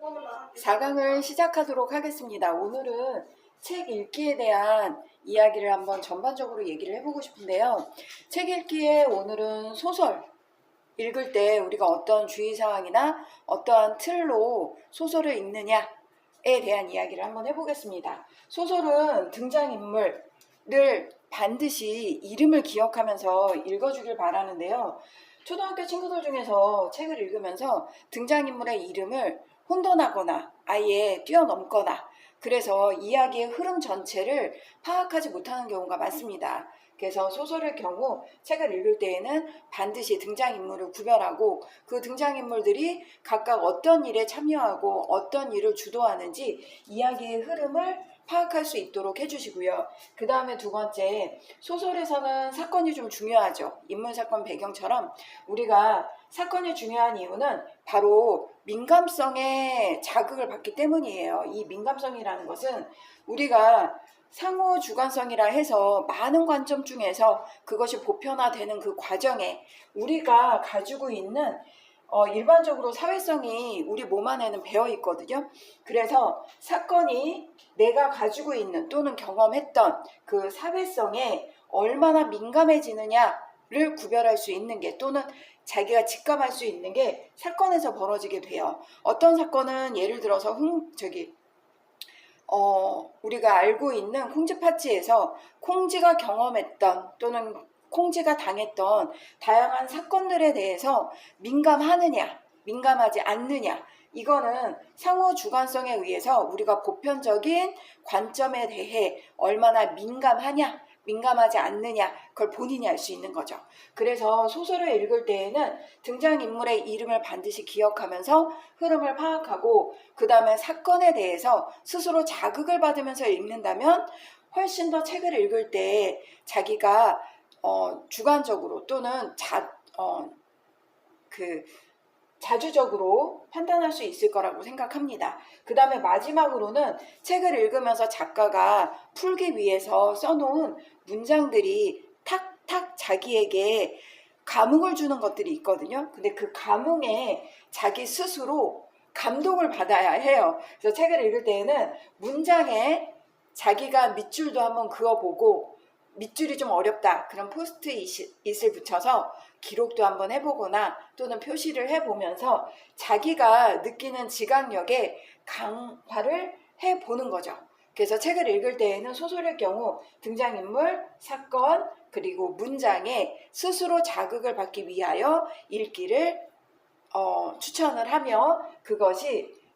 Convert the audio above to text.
4강을 시작하도록 하겠습니다. 오늘은 책 읽기에 대한 이야기를 한번 전반적으로 얘기를 해보고 싶은데요. 책 읽기에 오늘은 소설 읽을 때 우리가 어떤 주의사항이나 어떠한 틀로 소설을 읽느냐에 대한 이야기를 한번 해보겠습니다. 소설은 등장인물을 반드시 이름을 기억하면서 읽어주길 바라는데요. 초등학교 친구들 중에서 책을 읽으면서 등장인물의 이름을 혼돈하거나 아예 뛰어넘거나 그래서 이야기의 흐름 전체를 파악하지 못하는 경우가 많습니다. 그래서 소설의 경우 책을 읽을 때에는 반드시 등장인물을 구별하고 그 등장인물들이 각각 어떤 일에 참여하고 어떤 일을 주도하는지 이야기의 흐름을 파악할 수 있도록 해주시고요. 그 다음에 두 번째, 소설에서는 사건이 좀 중요하죠. 인물, 사건, 배경처럼 우리가 사건이 중요한 이유는 바로 민감성에 자극을 받기 때문이에요. 이 민감성이라는 것은 우리가 상호 주관성이라 해서 많은 관점 중에서 그것이 보편화되는 그 과정에 우리가 가지고 있는 일반적으로 사회성이 우리 몸 안에는 배어 있거든요. 그래서 사건이 내가 가지고 있는 또는 경험했던 그 사회성에 얼마나 민감해지느냐를 구별할 수 있는 게 또는 자기가 직감할 수 있는 게 사건에서 벌어지게 돼요. 어떤 사건은 예를 들어서 우리가 알고 있는 콩쥐파츠에서 콩쥐가 경험했던 또는 콩쥐가 당했던 다양한 사건들에 대해서 민감하느냐, 민감하지 않느냐, 이거는 상호 주관성에 의해서 우리가 보편적인 관점에 대해 얼마나 민감하냐, 민감하지 않느냐, 그걸 본인이 알 수 있는 거죠. 그래서 소설을 읽을 때에는 등장인물의 이름을 반드시 기억하면서 흐름을 파악하고 그 다음에 사건에 대해서 스스로 자극을 받으면서 읽는다면 훨씬 더 책을 읽을 때 자기가 주관적으로 또는 자주적으로 판단할 수 있을 거라고 생각합니다. 그 다음에 마지막으로는 책을 읽으면서 작가가 풀기 위해서 써놓은 문장들이 탁탁 자기에게 감흥을 주는 것들이 있거든요. 근데 그 감흥에 자기 스스로 감동을 받아야 해요. 그래서 책을 읽을 때에는 문장에 자기가 밑줄도 한번 그어보고 밑줄이 좀 어렵다. 그럼 포스트잇을 붙여서 기록도 한번 해보거나 또는 표시를 해보면서 자기가 느끼는 지각력에 강화를 해보는 거죠. 그래서 책을 읽을 때에는 소설의 경우 등장인물, 사건, 그리고 문장에 스스로 자극을 받기 위하여 읽기를 추천을 하며 그것이